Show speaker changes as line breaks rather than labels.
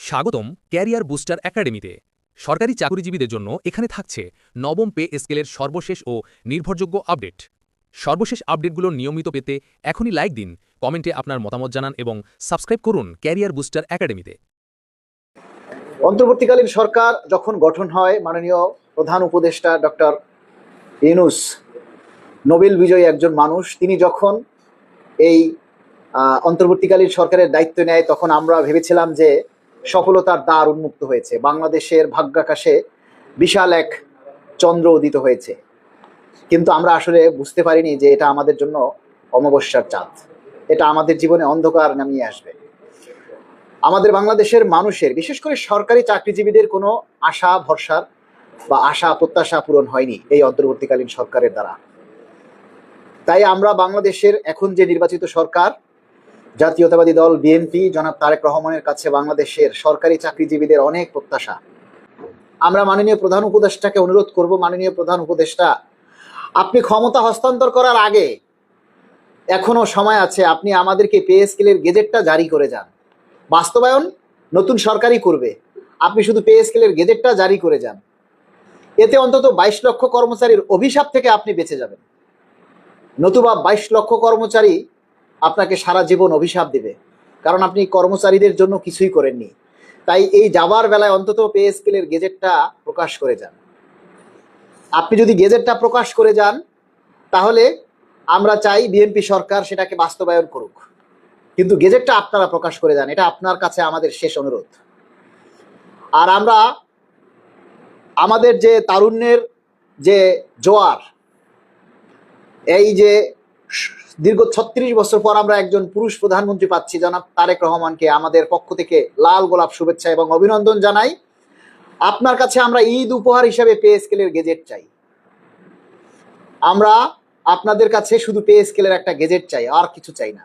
স্বাগতম career booster একাডেমিতে। সরকারি চাকরিজীবীদের জন্য এখানে থাকছে নবম পে স্কেলের সর্বশেষ ও নির্ভরযোগ্য আপডেট। সর্বশেষ আপডেটগুলো নিয়মিত পেতে এখনই লাইক দিন, কমেন্টে আপনার মতামত জানান এবং সাবস্ক্রাইব করুন ক্যারিয়ার বুস্টার একাডেমিতে।
অন্তর্বর্তীকালীন সরকার যখন গঠন হয়, মাননীয় প্রধান উপদেষ্টা ডক্টর ইউনূস, নোবেল বিজয়ী একজন মানুষ, তিনি যখন এই অন্তর্বর্তীকালীন সরকারের দায়িত্ব নেয় তখন আমরা ভেবেছিলাম যে সফলতার দ্বার উন্মুক্ত হয়েছে, বাংলাদেশের ভাগ্যাকাশে বিশাল এক চন্দ্র উদিত হয়েছে। কিন্তু আমরা আসলে বুঝতে পারিনি যে এটা আমাদের জন্য অমাবস্যার চাঁদ, এটা আমাদের জীবনে অন্ধকার নামিয়ে আসবে। আমাদের বাংলাদেশের মানুষের, বিশেষ করে সরকারি চাকরিজীবীদের কোনো আশা ভরসার বা আশা প্রত্যাশা পূরণ হয়নি এই অন্তর্বর্তীকালীন সরকারের দ্বারা। তাই আমরা বাংলাদেশের এখন যে নির্বাচিত সরকার, জাতীয়তাবাদী দল বিএনপি, জনাব তারেক রহমানের কাছে বাংলাদেশের সরকারি চাকরিজীবীদের অনেক প্রত্যাশা। আমরা মাননীয় প্রধান উপদেষ্টাকে অনুরোধ করব, মাননীয় প্রধান উপদেষ্টা, আপনি ক্ষমতা হস্তান্তর করার আগে এখনো সময় আছে, আপনি আমাদেরকে পে স্কেলের গেজেটটা জারি করে যান। বাস্তবায়ন নতুন সরকারই করবে, আপনি শুধু পে স্কেলের গেজেটটা জারি করে যান। এতে অন্তত 22 লক্ষ কর্মচারীর অভিশাপ থেকে আপনি বেঁচে যাবেন, নতুবা 22 লক্ষ কর্মচারী আপনাকে সারা জীবন অভিশাপ দিবে, কারণ আপনি কর্মচারীদের জন্য কিছুই করেননি। তাই এই যাবার বেলায় অন্তত পে স্কেলের গেজেটটা প্রকাশ করে যান। আপনি যদি গেজেটটা প্রকাশ করে যান তাহলে আমরা চাই বিএনপি সরকার সেটাকে বাস্তবায়ন করুক, কিন্তু গেজেটটা আপনারা প্রকাশ করে যান, এটা আপনার কাছে আমাদের শেষ অনুরোধ। আর আমরা আমাদের যে তারুণ্যের যে জোয়ার, এই যে দীর্ঘ 36 বছর পর আমরা একজন পুরুষ প্রধানমন্ত্রী পাচ্ছি, জনাব তারেক রহমানকে আমাদের পক্ষ থেকে লাল গোলাপ শুভেচ্ছা এবং অভিনন্দন জানাই। আপনার কাছে আমরা ঈদ উপহার হিসেবে পে স্কেলের গেজেট চাই। আমরা আপনাদের কাছে শুধু পে স্কেলের একটা গেজেট চাই, আর কিছু চাই না।